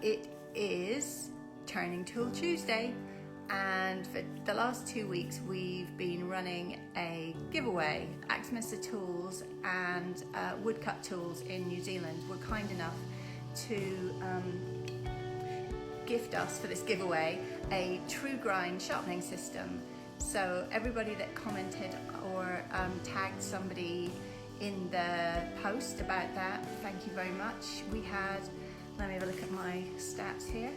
It is Turning Tool Tuesday, and for the last 2 weeks we've been running a giveaway. Axminster tools and woodcut tools in New Zealand were kind enough to gift us for this giveaway a Tru-Grind sharpening system. So everybody that commented or tagged somebody in the post about that, thank you very much. We had, let me have a look at my stats here,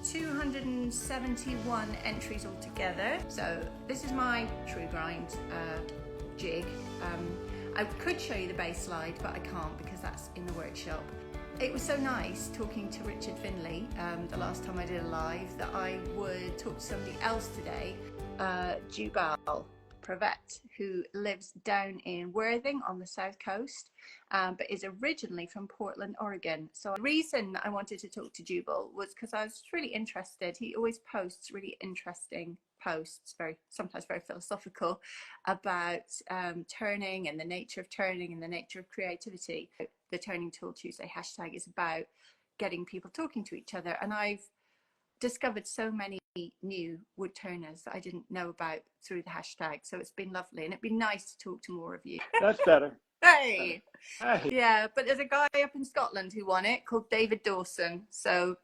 271 entries altogether. So this is my Tru-Grind jig. I could show you the base slide, but I can't because that's in the workshop. It was so nice talking to Richard Finley the last time I did a live that I would talk to somebody else today, Jubal Prevatte, who lives down in Worthing on the south coast, but is originally from Portland, Oregon. So the reason I wanted to talk to Jubal was because I was really interested. He always posts really interesting posts, sometimes very philosophical, about turning and the nature of turning and the nature of creativity. The Turning Tool Tuesday hashtag is about getting people talking to each other, and I've discovered so many new woodturners that I didn't know about through the hashtag, so it's been lovely, and it'd be nice to talk to more of you. That's better. Hey. Hey. Yeah, but there's a guy up in Scotland who won it called David Dawson, so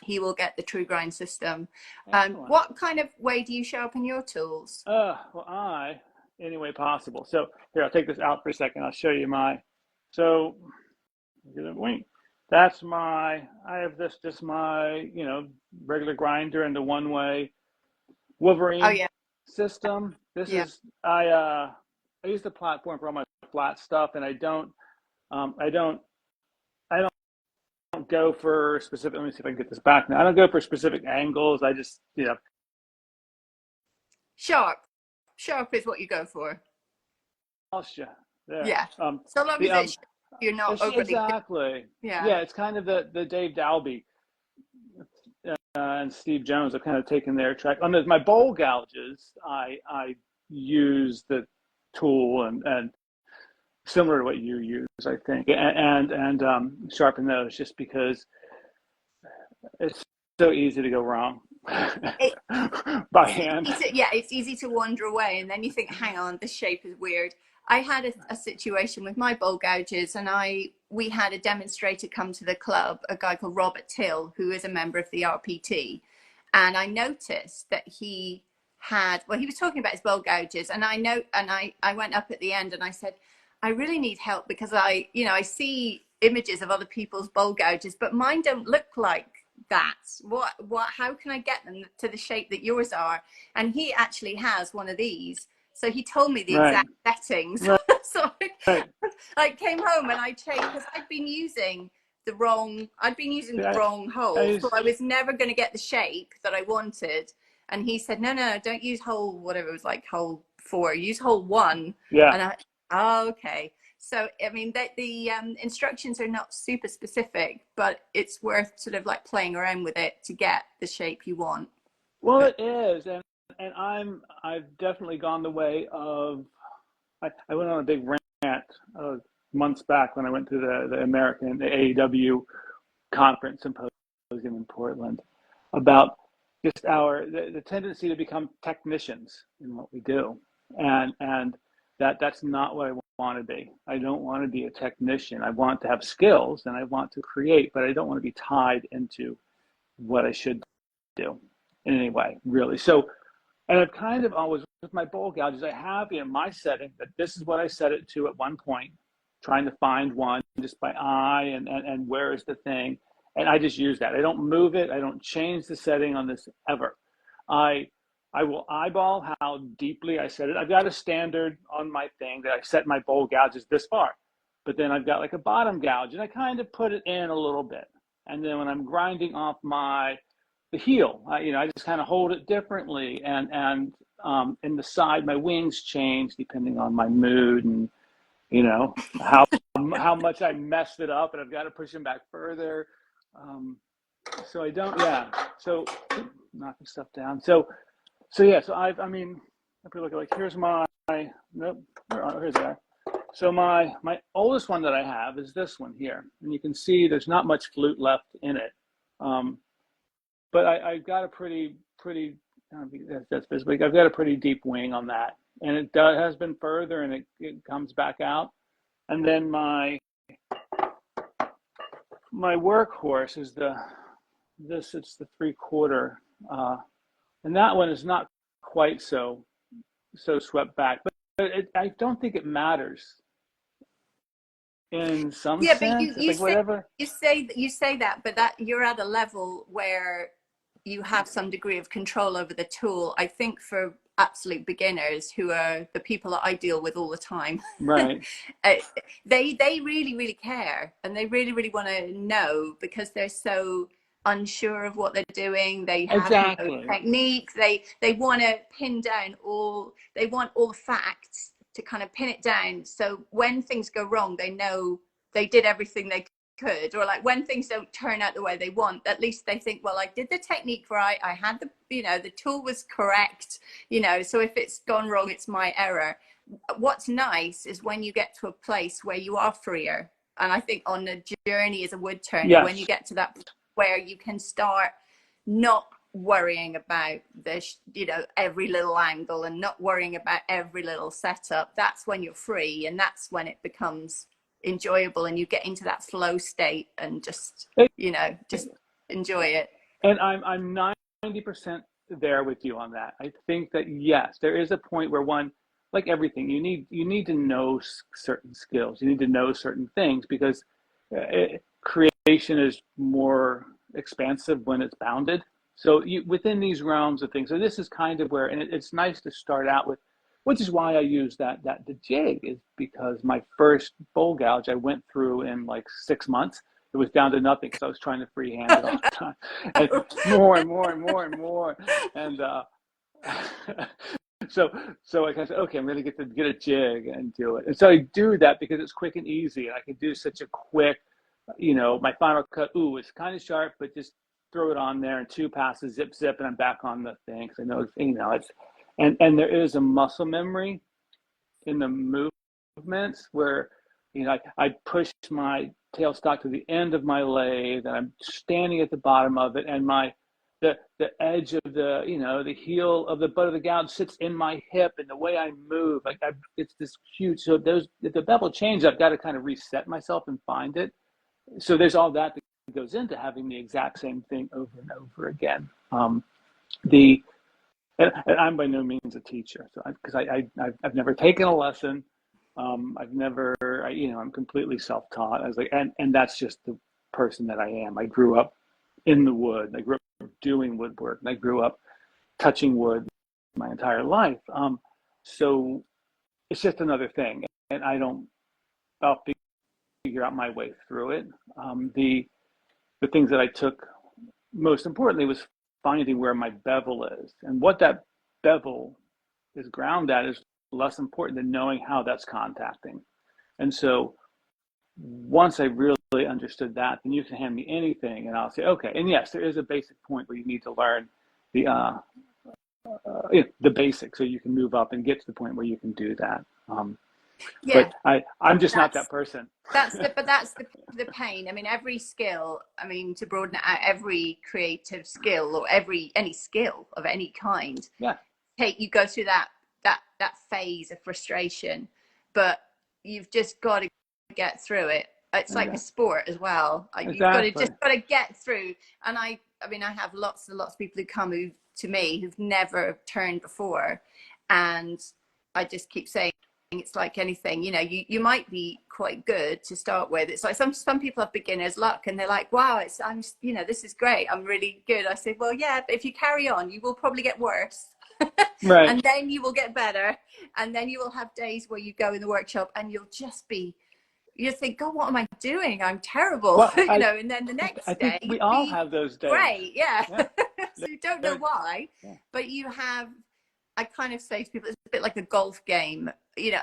he will get the Tru-Grind system. What kind of way do you sharpen your tools? Well, any way possible. So here, I'll take this out for a second. I'll show you my, so that's my, I have this, just my, regular grinder and the one-way Wolverine system. This is, I use the platform for all my flat stuff, and I don't go for specific, let me see if I can get this back now. I don't go for specific angles. I just, Sharp is what you go for. There. Yeah. So long as you're not overly. Exactly. Yeah, it's kind of the Dave Dalby and Steve Jones have kind of taken their track. On my bowl gouges, I use the tool and similar to what you use, I think, and sharpen those, just because it's so easy to go wrong by hand. It's easy to wander away, and then you think, hang on, this shape is weird. I had a situation with my bowl gouges, and we had a demonstrator come to the club, a guy called Robert Till, who is a member of the RPT, and I noticed that he was talking about his bowl gouges, and I went up at the end and I said, I really need help, because I see images of other people's bowl gouges, but mine don't look like that. How can I get them to the shape that yours are? And he actually has one of these. So he told me the exact settings. Right. So I came home and I changed, because I'd been using the wrong hole. So I was never going to get the shape that I wanted. And he said, no, don't use hole, whatever it was, like hole 4, use hole 1. Yeah. And okay. So, I mean, the instructions are not super specific, but it's worth sort of like playing around with it to get the shape you want. Well, it is. And I've definitely gone the way of, I went on a big rant months back when I went to the American, the AEW conference symposium in Portland, about just the tendency to become technicians in what we do. And that's not what I want to be. I don't want to be a technician. I want to have skills and I want to create, but I don't want to be tied into what I should do in any way, really. So, and I've kind of always, with my bowl gouges, I have my setting that this is what I set it to at one point, trying to find one just by eye and where is the thing. And I just use that. I don't move it. I don't change the setting on this ever. I will eyeball how deeply I set it. I've got a standard on my thing that I set my bowl gouges this far, but then I've got like a bottom gouge and I kind of put it in a little bit. And then when I'm grinding off the heel, I just kind of hold it differently. And in the side, my wings change depending on my mood and, how much I messed it up, and I've got to push them back further. So I don't, so knocking stuff down. So if we look at, like, here's here's that. So my oldest one that I have is this one here. And you can see there's not much flute left in it. But I've got a pretty, I don't think that's visible. I've got a pretty deep wing on that, and it has been further, and it comes back out. And then my workhorse is it's the 3/4, and that one is not quite so swept back, but I don't think it matters in some Yeah, but sense. It's like whatever. you say that, but that you're at a level where you have some degree of control over the tool. I think for absolute beginners, who are the people that I deal with all the time, Right. they really care, and they really want to know, because they're so unsure of what they're doing. They have Exactly. no technique. They want to pin down they want all the facts to kind of pin it down, so when things go wrong, they know they did everything they could. Or like when things don't turn out the way they want, at least they think, well, I did the technique right, I had the tool was correct, so if it's gone wrong, it's my error. What's nice is when you get to a place where you are freer, and I think on the journey as a woodturner, Yes. when you get to that where you can start not worrying about this, every little angle, and not worrying about every little setup, that's when you're free, and that's when it becomes enjoyable, and you get into that flow state and just enjoy it. And I'm 90% there with you on that. I think that yes, there is a point where one, like everything, you need to know certain skills, you need to know certain things, because creation is more expansive when it's bounded. So within these realms of things, so this is kind of where, and it's nice to start out with, which is why I use the jig, is because my first bowl gouge I went through in like 6 months. It was down to nothing because I was trying to freehand it all the time, and more and more and more and more, and so I kind of said, okay, I'm going to get a jig and do it. And so I do that because it's quick and easy, and I can do such a quick, my final cut. Ooh, it's kind of sharp, but just throw it on there in 2 passes, zip, and I'm back on the thing. So I know it's, and there is a muscle memory in the movements where, I push my tailstock to the end of my lathe, and I'm standing at the bottom of it, and the edge of the heel of the butt of the gouge sits in my hip, and the way I move, it's this huge. So if the bevel changes, I've got to kind of reset myself and find it. So there's all that goes into having the exact same thing over and over again. And I'm by no means a teacher, so because I've never taken a lesson. I'm completely self-taught. I was like, and that's just the person that I am. I grew up in the wood. I grew up doing woodwork, and I grew up touching wood my entire life. So it's just another thing, and I'll figure out my way through it. The things that I took most importantly was finding where my bevel is, and what that bevel is ground at is less important than knowing how that's contacting. And so once I really understood that, then you can hand me anything and I'll say, okay. And yes, there is a basic point where you need to learn the basics, so you can move up and get to the point where you can do that. Yeah, but I'm just not that person. That's the pain. I mean, every skill, to broaden it out, every creative skill, or any skill of any kind, yeah, you go through that phase of frustration, but you've just got to get through it. It's like a sport as well. Exactly. You've got to get through. And I have lots and lots of people who come to me who've never turned before, and I just keep saying, it's like anything, you might be quite good to start with. It's like some people have beginner's luck, and they're like, wow, this is great, I'm really good. I say, well, yeah, but if you carry on, you will probably get worse. Right. And then you will get better, and then you will have days where you go in the workshop and you'll think, God, what am I doing? I'm terrible. Well, and then the next day we all have those days. Great, yeah. So you don't know why, but you have. I kind of say to people, it's a bit like a golf game,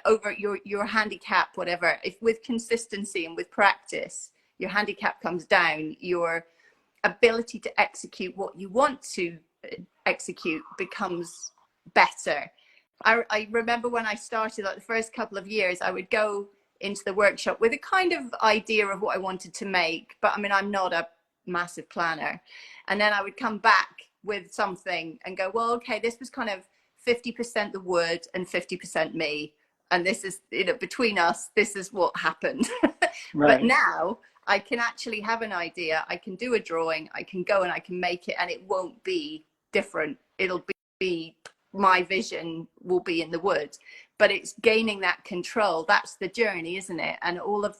over your handicap, whatever. If with consistency and with practice, your handicap comes down, your ability to execute what you want to execute becomes better. I remember when I started, like the first couple of years, I would go into the workshop with a kind of idea of what I wanted to make, but I'm not a massive planner. And then I would come back with something and go, well, okay, this was kind of 50% the wood and 50% me. And this is, you know, between us, this is what happened. But Right. now I can actually have an idea. I can do a drawing. I can go and I can make it, and it won't be different. It'll be my vision will be in the wood, but it's gaining that control. That's the journey, isn't it? And all of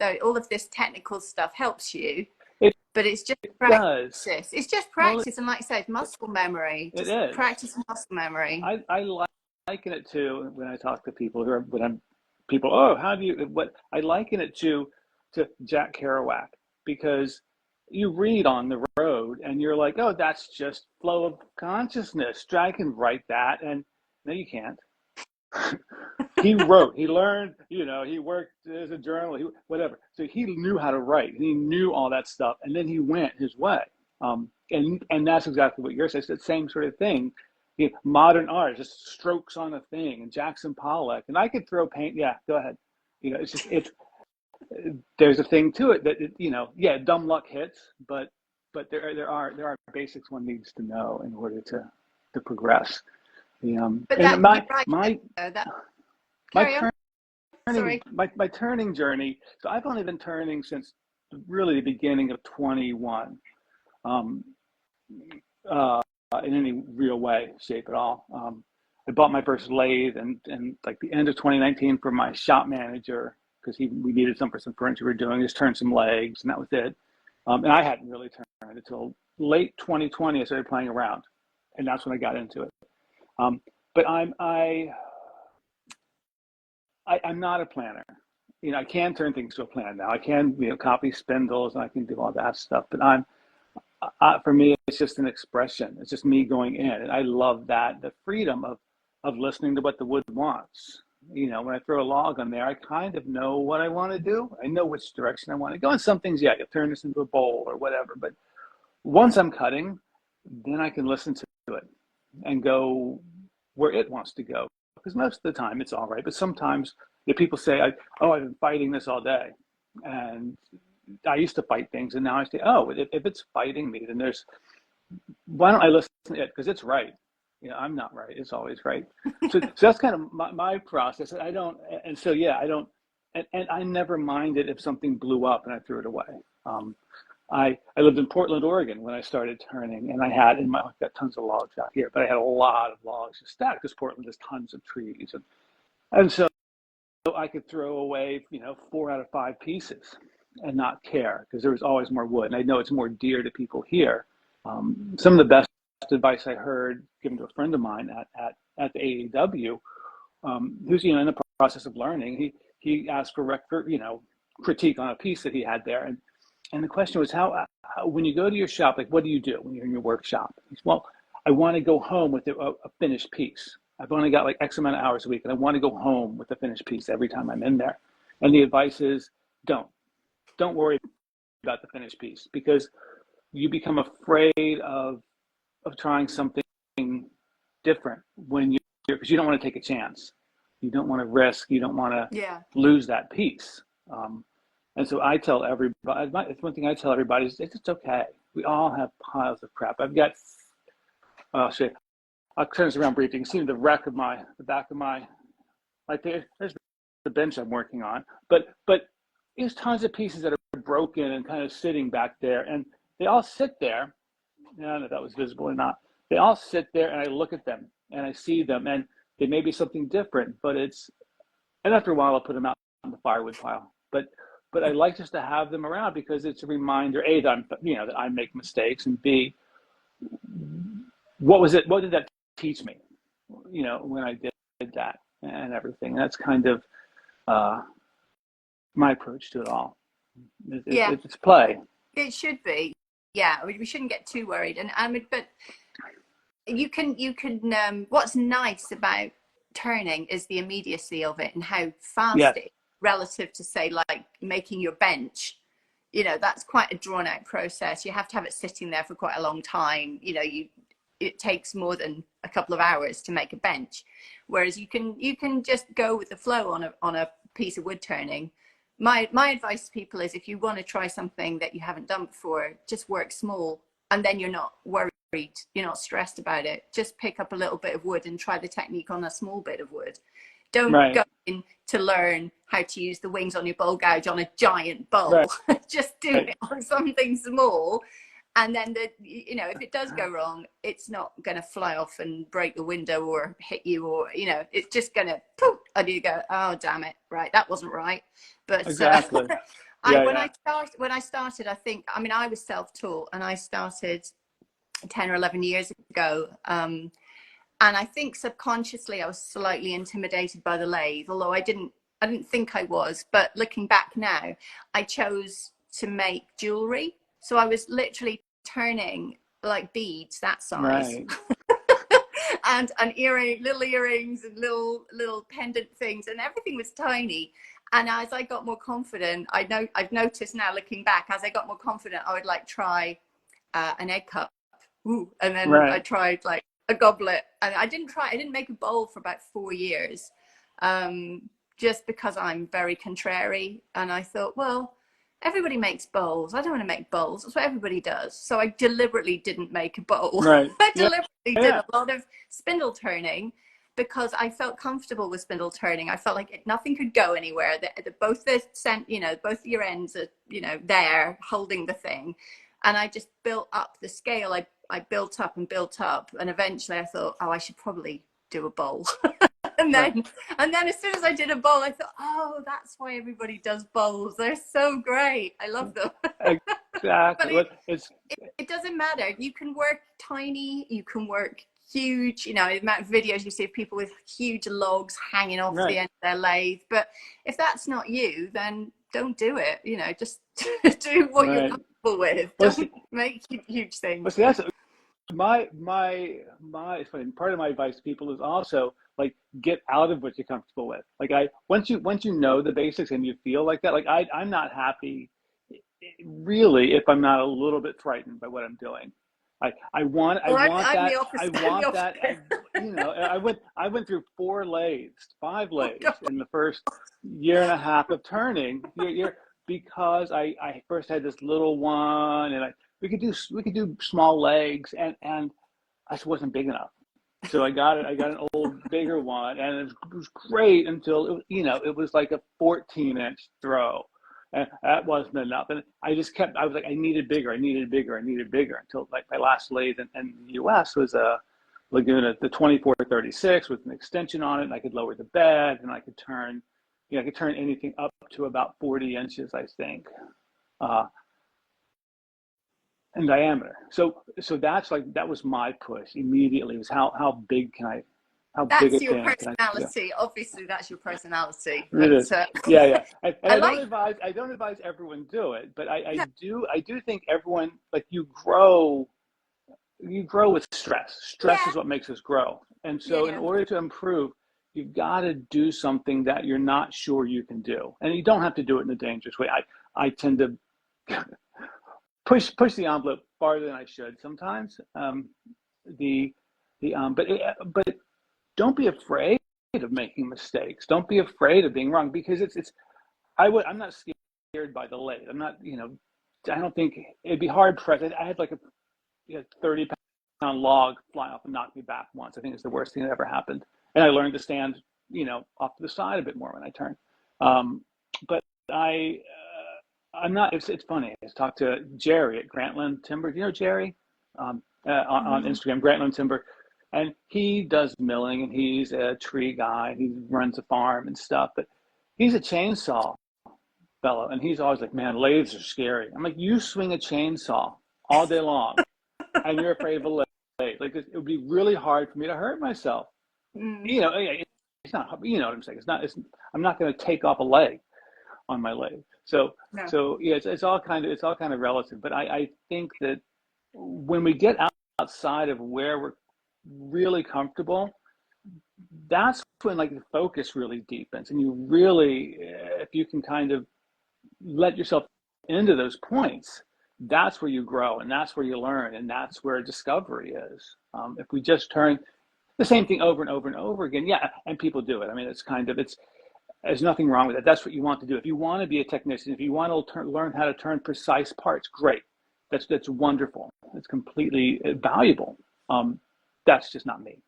this technical stuff helps you, It but it's just does. practice. It's just Well, practice. And like I said, muscle memory, it just is. practice muscle memory. I liken it to when I talk to people who are when I'm people. Oh, how do you? What I liken it to Jack Kerouac, because you read on the road and you're like, oh, that's just flow of consciousness. I can write that, and no, you can't. He wrote, he learned, you know, he worked as a journalist, whatever. So he knew how to write, and he knew all that stuff, and then he went his way. And that's exactly what you're saying. It's the same sort of thing. You know, modern art, just strokes on a thing, and Jackson Pollock, and I could throw paint. Yeah, go ahead. You know, it's just there's a thing to it that you know, yeah, dumb luck hits, but there are basics one needs to know in order to progress. But And that my you're right. my That my carry on. turning Sorry. my turning journey. So I've only been turning since really the beginning of 21, um, in any real way, shape at all. I bought my first lathe and like the end of 2019 for my shop manager because we needed some for some furniture we were doing. Just turned some legs and that was it. And I hadn't really turned until late 2020. I started playing around, and that's when I got into it. But I'm not a planner. You know, I can turn things to a plan now. I can, you know, copy spindles and I can do all that stuff. But for me, it's just an expression. It's just me going in, and I love that the freedom of listening to what the wood wants. You know, when I throw a log on there, I kind of know what I want to do. I know which direction I want to go. And some things, yeah, you'll turn this into a bowl or whatever. But once I'm cutting, then I can listen to it and go where it wants to go. Because most of the time it's all right. But sometimes if people say, oh, I've been fighting this all day. And I used to fight things. And now I say, oh, if it's fighting me, then why don't I listen to it? Because it's right. You know, I'm not right. It's always right. So that's kind of my process. I don't, and so, yeah, I don't, and I never minded if something blew up and I threw it away. I lived in Portland, Oregon when I started turning, and I've got tons of logs out here, but I had a lot of logs just stacked because Portland has tons of trees. And so I could throw away, you know, 4 out of 5 pieces and not care because there was always more wood. And I know it's more dear to people here. Some of the best advice I heard given to a friend of mine at the AEW, who's, you know, in the process of learning, he asked for critique on a piece that he had there. And the question was, how when you go to your shop, like, what do you do when you're in your workshop? He said, well, I want to go home with a finished piece. I've only got like X amount of hours a week, and I want to go home with a finished piece every time I'm in there. And the advice is, don't worry about the finished piece, because you become afraid of trying something different because you don't want to take a chance. You don't want to risk. You don't want to lose that piece. And so I tell everybody, it's one thing I tell everybody is it's okay. We all have piles of crap. I've got, oh shit, I'll turn this around briefly. You can see the back of my, right there, there's the bench I'm working on. But there's tons of pieces that are broken and kind of sitting back there. And they all sit there. I don't know if that was visible or not. They all sit there and I look at them and I see them and they may be something different, and after a while I'll put them out in the firewood pile. But I like just to have them around because it's a reminder, A, that that I make mistakes, and B, what did that teach me, when I did that and everything. That's kind of my approach to it all. It's play. It should be. Yeah, I mean, we shouldn't get too worried. And but you can what's nice about turning is the immediacy of it and how fast it is relative to, say, like making your bench. That's quite a drawn out process. You have to have it sitting there for quite a long time. It takes more than a couple of hours to make a bench, whereas you can just go with the flow on a piece of wood turning. my advice to people is, if you want to try something that you haven't done before, just work small, and then you're not worried, you're not stressed about it. Just pick up a little bit of wood and try the technique on a small bit of wood. Don't go in to learn how to use the wings on your bowl gouge on a giant bowl. Just do it on something small, and then if it does go wrong, it's not going to fly off and break the window or hit you, or it's just going to poof, and you go, oh damn it, right, that wasn't right. But exactly. when I started, I think, I was self-taught, and I started 10 or 11 years ago. And I think subconsciously I was slightly intimidated by the lathe, although I didn't think I was. But looking back now, I chose to make jewelry. So I was literally turning like beads that size. and little earrings and little pendant things, and everything was tiny. And as I got more confident, I've noticed now, looking back, as I got more confident, I would like try an egg cup. Ooh, and then I tried like a goblet, and I didn't make a bowl for about 4 years, just because I'm very contrary, and I thought, well, everybody makes bowls, I don't want to make bowls, that's what everybody does. So I deliberately didn't make a bowl. I deliberately did a lot of spindle turning, because I felt comfortable with spindle turning. I felt like nothing could go anywhere, both your ends are there holding the thing. And I just built up the scale. I built up, and eventually I thought, oh, I should probably do a bowl. and then as soon as I did a bowl, I thought, oh, that's why everybody does bowls. They're so great. I love them. Exactly. But it doesn't matter. You can work tiny, you can work huge. The amount of videos you see of people with huge logs hanging off the end of their lathe. But if that's not you, then don't do it. Just do what you're comfortable with. Don't make huge things. Well, see, that's my it's funny, part of my advice to people is also, like, get out of what you're comfortable with. Like, once you know the basics and you feel like that, like I'm not happy really if I'm not a little bit frightened by what I'm doing. I want that. I went through 5 lathes in the first year and a half of turning. Because I first had this little one, and we could do small legs, and I just wasn't big enough. So I got an old bigger one, and it was great until it was like a 14-inch throw. And that wasn't enough. And I was like, I needed bigger until, like, my last lathe in the US was a Laguna, the 2436 with an extension on it, and I could lower the bed, and I could turn anything up to about 40 inches, I think, in diameter. So that was my push immediately, was how big can I, that's your personality. Obviously, that's your personality. It is. Yeah. I don't advise everyone do it, but I do think everyone, like, you grow with stress. Stress is what makes us grow. And so in order to improve, you've got to do something that you're not sure you can do. And you don't have to do it in a dangerous way. I tend to push the envelope farther than I should sometimes. But don't be afraid of making mistakes. Don't be afraid of being wrong, because I'm not scared by the lathe. I'm not, I don't think it'd be hard pressed. I had like a 30-pound log fly off and knock me back once. I think it's the worst thing that ever happened. And I learned to stand, off to the side a bit more when I turn. But I'm not. It's funny. I talked to Jerry at Grantland Timber. Do you know Jerry? On Instagram, Grantland Timber. And he does milling, and he's a tree guy. He runs a farm and stuff, but he's a chainsaw fellow. And he's always like, man, lathes are scary. I'm like, you swing a chainsaw all day long and you're afraid of a lathe. Like, it would be really hard for me to hurt myself. It's not, what I'm saying? I'm not going to take off a leg on my lathe. So it's all kind of relative. But I think that when we get outside of where we're really comfortable, that's when, like, the focus really deepens, and you really, if you can kind of let yourself into those points, that's where you grow, and that's where you learn, and that's where discovery is. If we just turn the same thing over and over and over again, and people do it. I mean, There's nothing wrong with it. That's what you want to do. If you want to be a technician, if you want to learn how to turn precise parts, great. That's wonderful. It's completely valuable. That's just not me.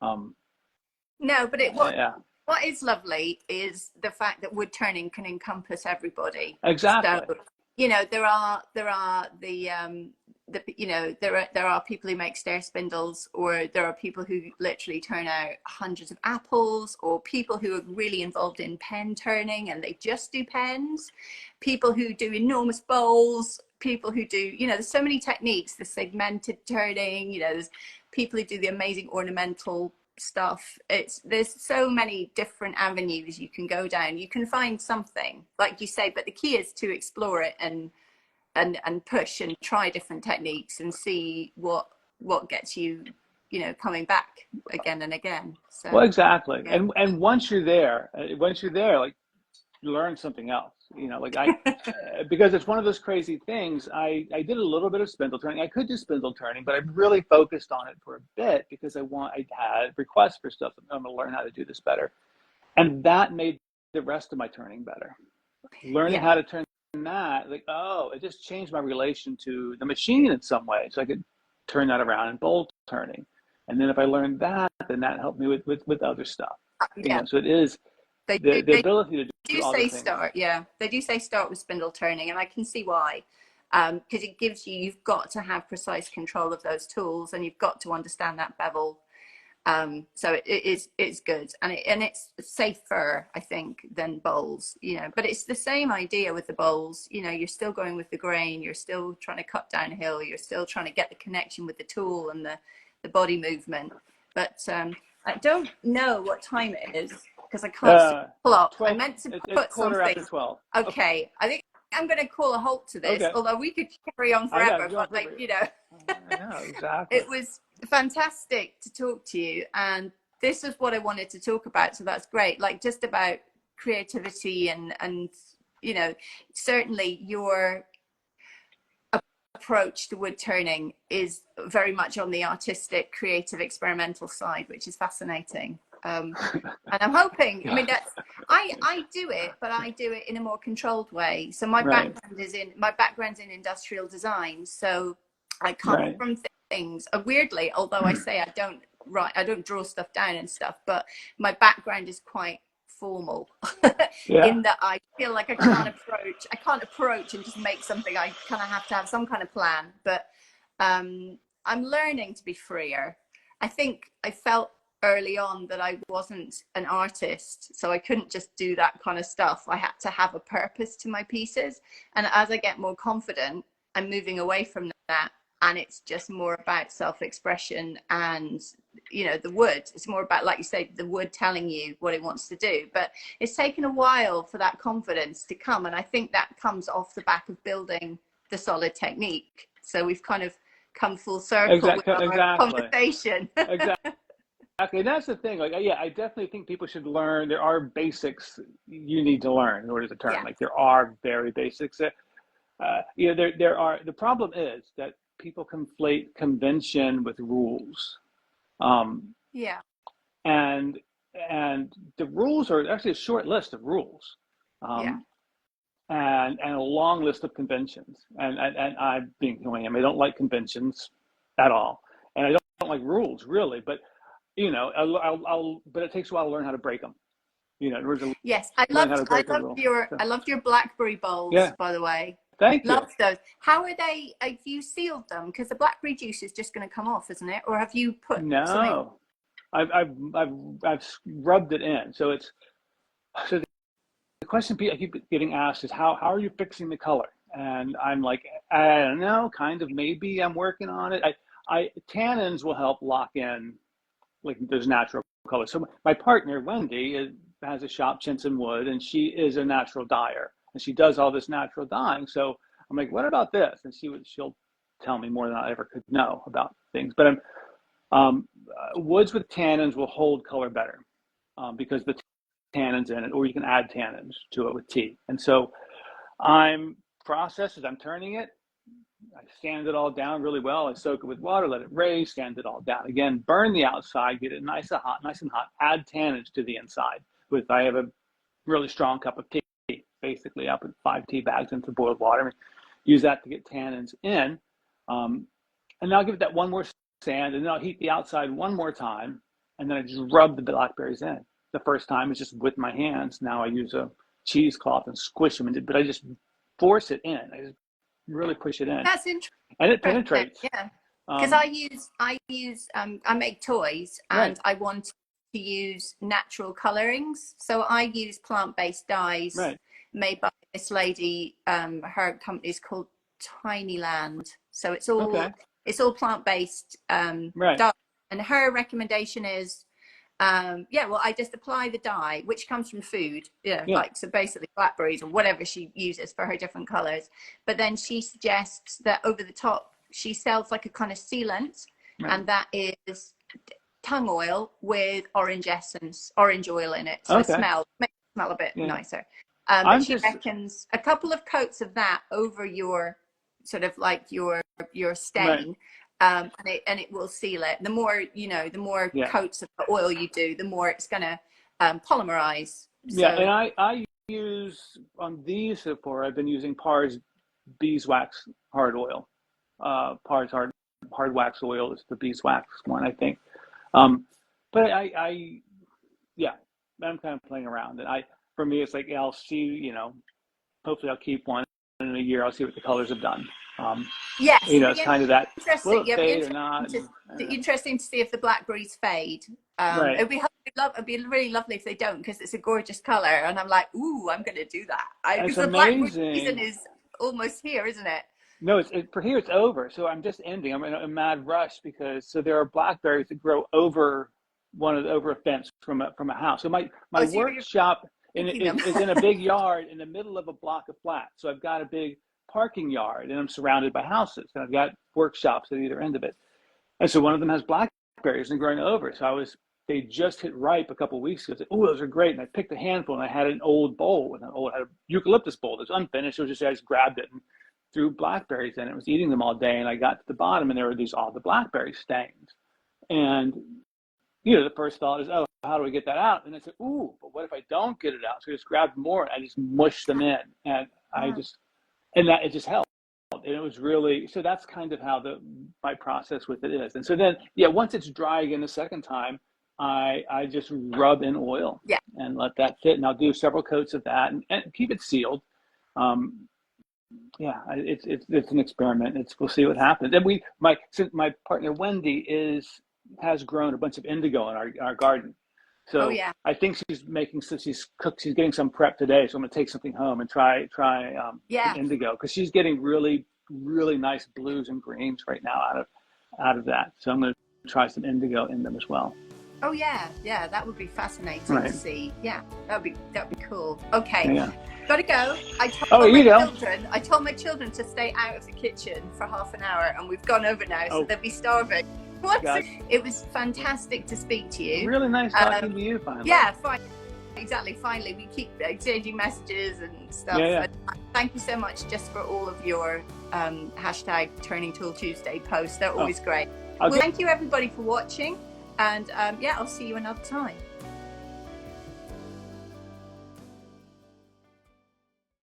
No, but Yeah, what is lovely is the fact that wood turning can encompass everybody. exactly. So, you know, there are you know, there are people who make stair spindles, or there are people who literally turn out hundreds of apples, or people who are really involved in pen turning and they just do pens, people who do enormous bowls, people who do, you know, there's so many techniques, the segmented turning, you know, there's people who do the amazing ornamental stuff. There's so many different avenues you can go down. You can find something, like you say, but the key is to explore it and push and try different techniques and see what gets you, you know, coming back again and again. Well, So exactly. yeah. And once you're there, like, you learn something else. You know, like because it's one of those crazy things. I did a little bit of spindle turning. I could do spindle turning, but I really focused on it for a bit because I had requests for stuff. I'm going to learn how to do this better, and that made the rest of my turning better. Learning how to turn that, like, oh, it just changed my relation to the machine in some way, so I could turn that around in bolt turning. And then if I learned that, then that helped me with other stuff. You know, so it is the ability to do other things. They do say start with spindle turning, and I can see why, because it gives you've got to have precise control of those tools, and you've got to understand that bevel. So it's good, and it's safer, I think, than bowls, you know, but it's the same idea with the bowls. You know, you're still going with the grain, you're still trying to cut downhill, you're still trying to get the connection with the tool and the body movement. But I don't know what time it is because I can't see the clock. 12, I meant to it's put quarter something. after 12. Okay, I think I'm going to call a halt to this, Okay. although we could carry on forever, but like, you know, Yeah, exactly. it was fantastic to talk to you, and this is what I wanted to talk about, so that's great, like just about creativity and you know, certainly your approach to wood turning is very much on the artistic, creative, experimental side, which is fascinating. And I'm hoping, I mean, that's, I do it, but I do it in a more controlled way. So my background's in industrial design, so I come from things, weirdly, although I say I don't draw stuff down and stuff, but my background is quite formal in that I feel like I can't approach and just make something. I kind of have to have some kind of plan, but I'm learning to be freer. I think I felt early on that I wasn't an artist, so I couldn't just do that kind of stuff. I had to have a purpose to my pieces, and as I get more confident, I'm moving away from that, and it's just more about self-expression. And you know, the wood, it's more about, like you say, the wood telling you what it wants to do. But it's taken a while for that confidence to come, and I think that comes off the back of building the solid technique. So we've kind of come full circle with our conversation. Exactly, and that's the thing. Like, yeah, I definitely think people should learn. There are basics you need to learn in order to turn. Like, there are very basics. You know, there are. The problem is that people conflate convention with rules. And the rules are actually a short list of rules, and a long list of conventions. And I'm being who I am. I don't like conventions at all, and I don't like rules really. But you know, but it takes a while to learn how to break them. You know, in order to I So, loved your blackberry bowls, by the way. Thank you. Loved those. How are they? Have you sealed them? Because the blackberry juice is just going to come off, isn't it? Or have you put something? I've rubbed it in. So the question I keep getting asked is how are you fixing the color? And I'm like, I don't know, kind of, maybe. I'm working on it. Tannins will help lock in like those natural colors. So my partner Wendy has a shop, Chinson Wood, and she is a natural dyer, and she does all this natural dyeing. So I'm like, what about this? And she'll tell me more than I ever could know about things. But woods with tannins will hold color better because the tannins in it, or you can add tannins to it with tea. And so I'm turning it. I sand it all down really well. I soak it with water, let it raise, sand it all down. Again, burn the outside, get it nice and hot, add tannins to the inside. I have a really strong cup of tea. Basically, I put 5 tea bags into boiled water, and use that to get tannins in. And then I'll give it that one more sand, and then I'll heat the outside one more time, and then I just rub the blackberries in. The first time is just with my hands. Now I use a cheesecloth and squish them, but I just force it in. I just really push it in. That's interesting. And it penetrates. Yeah, because I make toys, and I want to use natural colorings, so I use plant-based dyes made by this lady. Her company is called Tinyland, so it's all plant-based dye. And her recommendation is well, I just apply the dye, which comes from food, like, so basically blackberries or whatever she uses for her different colors. But then she suggests that over the top, she sells like a kind of sealant, and that is tung oil with orange essence, orange oil in it. So it makes it smell a bit nicer. But she reckons a couple of coats of that over your sort of like your stain. And it will seal it. The more coats of the oil you do, the more it's going to polymerize. So. Yeah, and I use on these so far. I've been using Par's beeswax hard oil. Par's hard wax oil is the beeswax one, I think. But I'm kind of playing around, and for me it's like I'll see, hopefully I'll keep one, and in a year I'll see what the colors have done. Yes, it's kind of that. Interesting. Fade or not? Interesting to see if the blackberries fade. It'd be really lovely if they don't, because it's a gorgeous color, and I'm like, ooh, I'm going to do that. That's the amazing. Blackberry season is almost here, isn't it? No, for here it's over. So I'm just ending. I'm in a mad rush because there are blackberries that grow over a fence from a house. So my workshop is in a big yard in the middle of a block of flats. So I've got a big parking yard, and I'm surrounded by houses, and I've got workshops at either end of it. And so one of them has blackberries and growing over. So they just hit ripe a couple of weeks ago. I said, oh, those are great. And I picked a handful, and I had an old bowl I had a eucalyptus bowl that's unfinished. I just grabbed it and threw blackberries in it. I was eating them all day, and I got to the bottom, and there were all the blackberry stains. And the first thought is, oh, how do we get that out? And I said, ooh, but what if I don't get it out? So I just grabbed more, and I just mushed them in, and it just helped. And it was really, so that's kind of how my process with it is. And so then, once it's dry again the second time, I just rub in oil and let that sit. And I'll do several coats of that and keep it sealed. It's an experiment. We'll see what happens. And since my partner Wendy has grown a bunch of indigo in our garden. So I think she's getting some prep today. So I'm going to take something home and try indigo, because she's getting really, really nice blues and greens right now out of that. So I'm going to try some indigo in them as well. Oh yeah, that would be fascinating to see. Yeah, that'd be cool. Okay, gotta go. I told my children to stay out of the kitchen for half an hour, and we've gone over now, so they'll be starving. It was fantastic to speak to you. Really nice talking to you, finally. Yeah, exactly. Finally, we keep exchanging messages and stuff. Yeah. Thank you so much just for all of your hashtag Turning Tool Tuesday posts. They're always great. Thank you everybody for watching, and I'll see you another time.